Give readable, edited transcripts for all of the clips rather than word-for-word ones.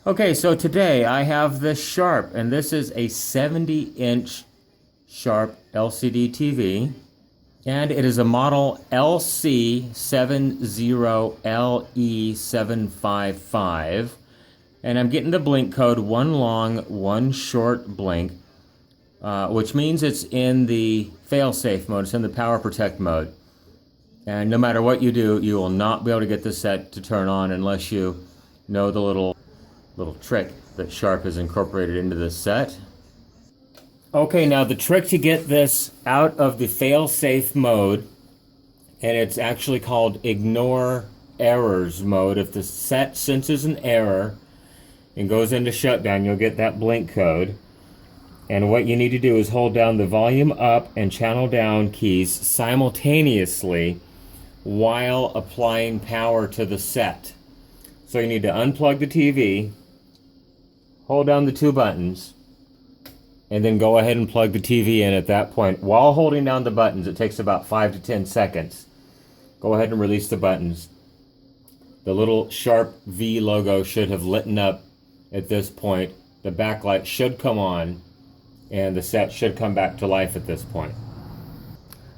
Okay, so today I have this Sharp, and this is a 70-inch Sharp LCD TV, and it is a model LC70LE755, and I'm getting the blink code one long, one short blink, which means it's in the fail-safe mode, it's in the power protect mode. And no matter what you do, you will not be able to get this set to turn on unless you know the little trick that Sharp has incorporated into this set. Okay, now the trick to get this out of the fail-safe mode, and it's actually called ignore errors mode. If the set senses an error and goes into shutdown, you'll get that blink code. And what you need to do is hold down the volume up and channel down keys simultaneously while applying power to the set. So you need to unplug the TV, hold down the two buttons, and then go ahead and plug the TV in at that point. While holding down the buttons, it takes about 5 to 10 seconds. Go ahead and release the buttons. The little Sharp V logo should have lit up at this point. The backlight should come on, and the set should come back to life at this point.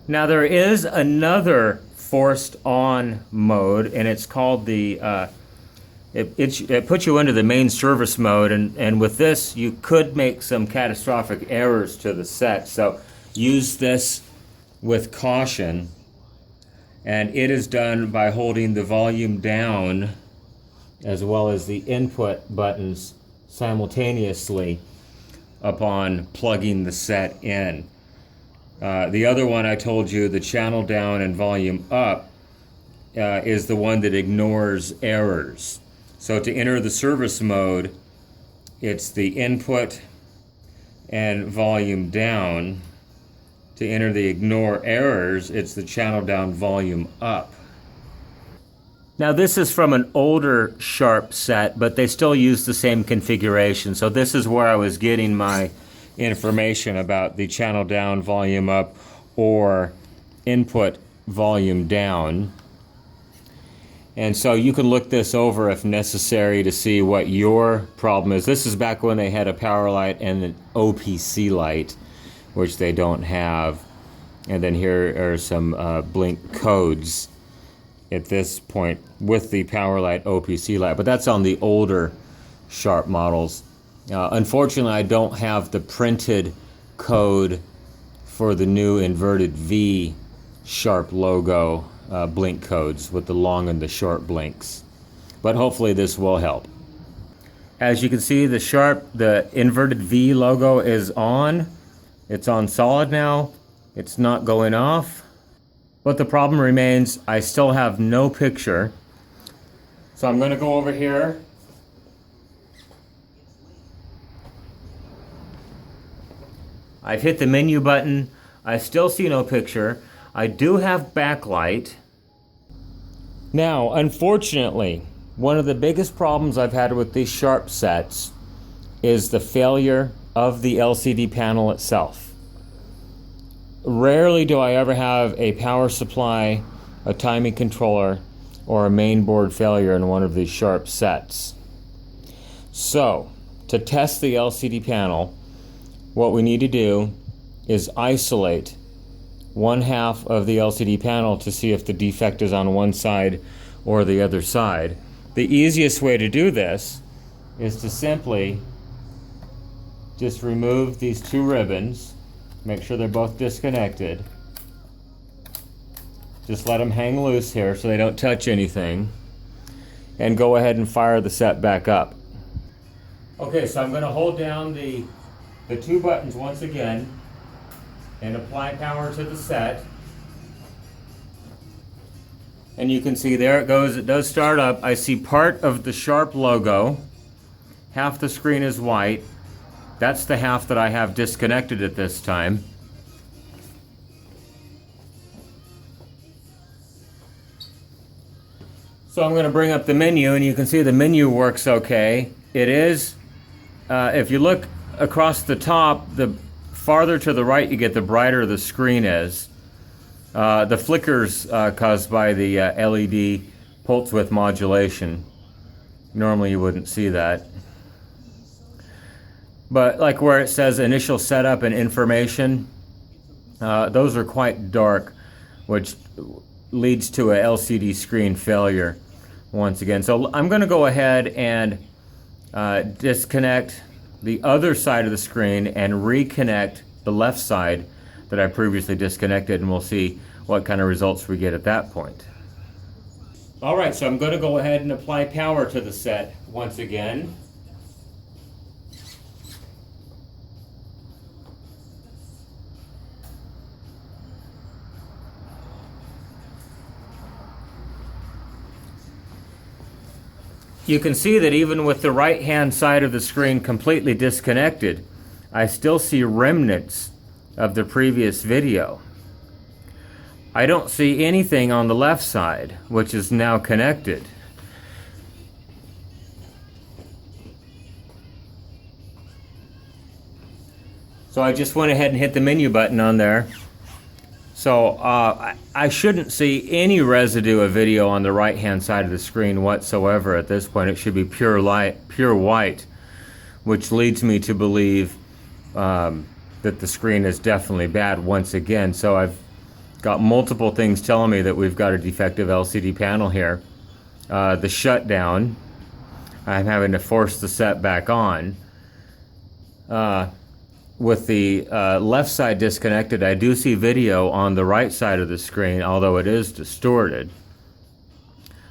Now there is another forced on mode, and it's called the It puts you into the main service mode, and with this you could make some catastrophic errors to the set, so use this with caution. And it is done by holding the volume down as well as the input buttons simultaneously upon plugging the set in. The other one I told you, the channel down and volume up, is the one that ignores errors. So to enter the service mode, it's the input and volume down. To enter the ignore errors, it's the channel down, volume up. Now this is from an older Sharp set, but they still use the same configuration. So this is where I was getting my information about the channel down, volume up, or input volume down. And so you can look this over if necessary to see what your problem is. This is back when they had a power light and an OPC light, which they don't have. And then here are some blink codes at this point with the power light, OPC light. But that's on the older Sharp models. Unfortunately, I don't have the printed code for the new inverted V Sharp logo blink codes with the long and the short blinks. But hopefully this will help. As you can see, the inverted V logo is on. It's on solid now. It's not going off. But the problem remains, I still have no picture. So I'm going to go over here. I've hit the menu button. I still see no picture. I do have backlight. Now, unfortunately, one of the biggest problems I've had with these Sharp sets is the failure of the LCD panel itself. Rarely do I ever have a power supply, a timing controller, or a main board failure in one of these Sharp sets. So, to test the LCD panel, what we need to do is isolate one half of the LCD panel to see if the defect is on one side or the other side. The easiest way to do this is to simply just remove these two ribbons, make sure they're both disconnected. Just let them hang loose here so they don't touch anything, and go ahead and fire the set back up. Okay, so I'm going to hold down the two buttons once again and apply power to the set. And you can see there it goes. It does start up. I see part of the Sharp logo. Half the screen is white. That's the half that I have disconnected at this time. So I'm going to bring up the menu, and you can see the menu works okay. It is, if you look across the top, the farther to the right you get, the brighter the screen is. The flickers caused by the LED pulse width modulation. Normally you wouldn't see that. But like where it says initial setup and information, those are quite dark, which leads to a LCD screen failure once again. So I'm going to go ahead and disconnect the other side of the screen and reconnect the left side that I previously disconnected, and we'll see what kind of results we get at that point. All right, so I'm going to go ahead and apply power to the set once again. You can see that even with the right-hand side of the screen completely disconnected, I still see remnants of the previous video. I don't see anything on the left side, which is now connected. So I just went ahead and hit the menu button on there. So I shouldn't see any residue of video on the right-hand side of the screen whatsoever at this point. It should be pure white, which leads me to believe that the screen is definitely bad once again. So I've got multiple things telling me that we've got a defective LCD panel here. The shutdown, I'm having to force the set back on. With the left side disconnected, I do see video on the right side of the screen, although it is distorted.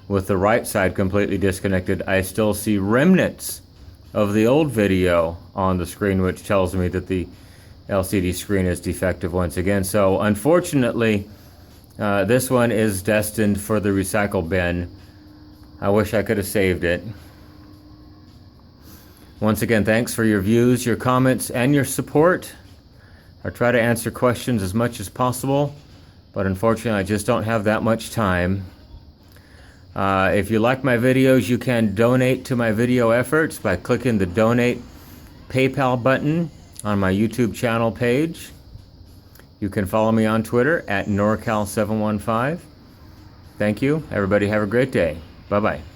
With the right side completely disconnected, I still see remnants of the old video on the screen, which tells me that the LCD screen is defective once again. So unfortunately, this one is destined for the recycle bin. I wish I could have saved it. Once again, thanks for your views, your comments, and your support. I try to answer questions as much as possible, but unfortunately I just don't have that much time. If you like my videos, you can donate to my video efforts by clicking the Donate PayPal button on my YouTube channel page. You can follow me on Twitter at NorCal715. Thank you. Everybody have a great day. Bye-bye.